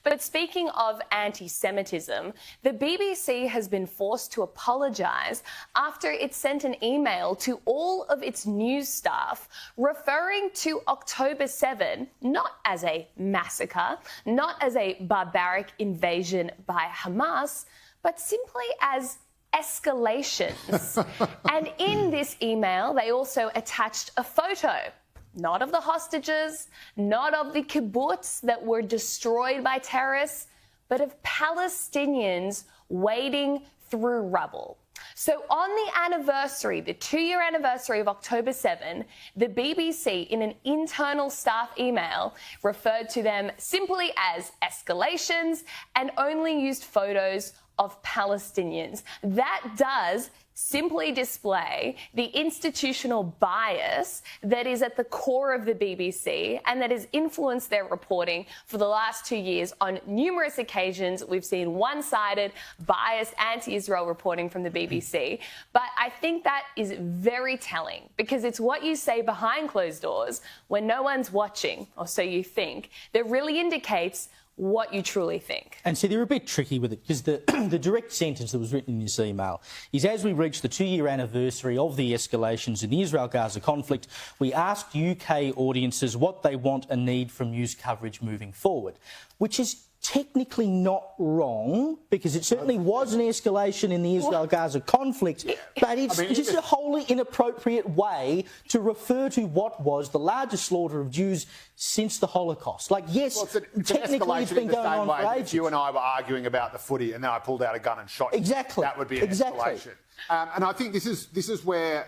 But speaking of anti-Semitism, the BBC has been forced to apologise after it sent an email to all of its news staff referring to October 7 not as a massacre, not as a barbaric invasion by Hamas, but simply as escalations. And in this email, they also attached a photo, not of the hostages, not of the kibbutz that were destroyed by terrorists, but of Palestinians wading through rubble. So on the anniversary, the 2-year anniversary of October 7, the BBC, in an internal staff email, referred to them simply as escalations and only used photos of Palestinians. That does simply display the institutional bias that is at the core of the BBC and that has influenced their reporting for the last 2 years. On numerous occasions, we've seen one-sided, biased, anti-Israel reporting from the BBC. But I think that is very telling because it's what you say behind closed doors when no one's watching, or so you think, that really indicates what you truly think. And see, they're a bit tricky with it because the direct sentence that was written in this email is, as we reach the 2-year anniversary of the escalations in the Israel-Gaza conflict, we asked UK audiences what they want and need from news coverage moving forward, which is technically not wrong because it certainly was an escalation in the Israel-Gaza conflict, but it's just a wholly inappropriate way to refer to what was the largest slaughter of Jews since the Holocaust. Like, yes, technically it's been going on for ages. You and I were arguing about the footy and then I pulled out a gun and shot you. Exactly. That would be an escalation. And I think this is where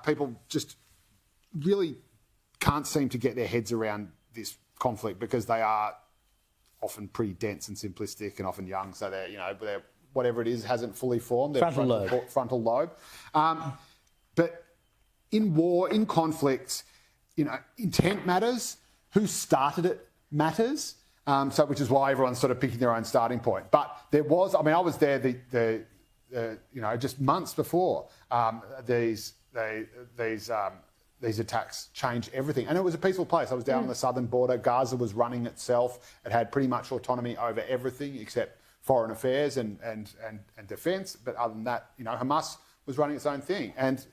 people just really can't seem to get their heads around this conflict because they are often pretty dense and simplistic and often young, so they're whatever it is hasn't fully formed. Their frontal lobe. But in war, in conflicts, intent matters. Who started it matters. Which is why everyone's sort of picking their own starting point. But there was, I was there just months before these attacks changed everything. And it was a peaceful place. I was down on the southern border. Gaza was running itself. It had pretty much autonomy over everything except foreign affairs and defence. But other than that, Hamas was running its own thing. And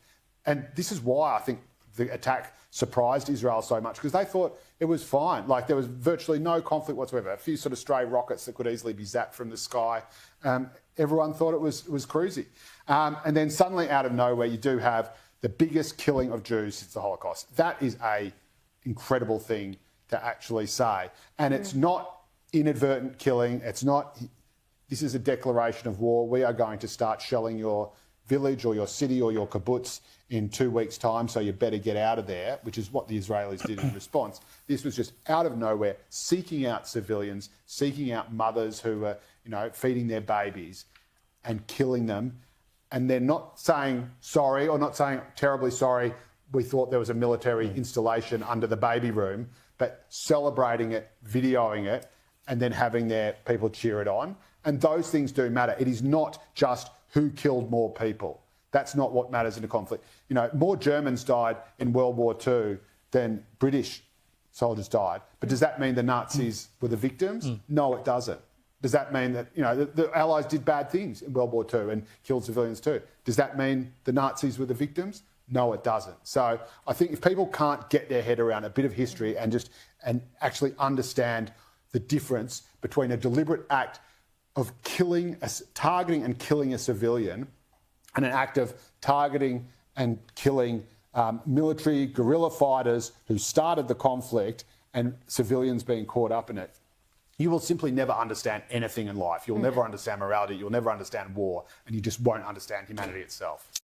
this is why I think the attack surprised Israel so much, because they thought it was fine. Like, there was virtually no conflict whatsoever. A few sort of stray rockets that could easily be zapped from the sky. Everyone thought it was cruisy. And then suddenly, out of nowhere, you do have the biggest killing of Jews since the Holocaust. That is an incredible thing to actually say. And it's not inadvertent killing. It's not, this is a declaration of war. We are going to start shelling your village or your city or your kibbutz in 2 weeks' time, so you better get out of there, which is what the Israelis did in response. This was just out of nowhere, seeking out civilians, seeking out mothers who were, feeding their babies and killing them. And they're not saying sorry or not saying terribly sorry, we thought there was a military installation under the baby room, but celebrating it, videoing it, and then having their people cheer it on. And those things do matter. It is not just who killed more people. That's not what matters in a conflict. More Germans died in World War II than British soldiers died. But does that mean the Nazis were the victims? No, it doesn't. Does that mean that, the Allies did bad things in World War II and killed civilians too? Does that mean the Nazis were the victims? No, it doesn't. So I think if people can't get their head around a bit of history and actually understand the difference between a deliberate act of targeting and killing a civilian and an act of targeting and killing military guerrilla fighters who started the conflict and civilians being caught up in it, you will simply never understand anything in life. You'll never understand morality. You'll never understand war. And you just won't understand humanity itself.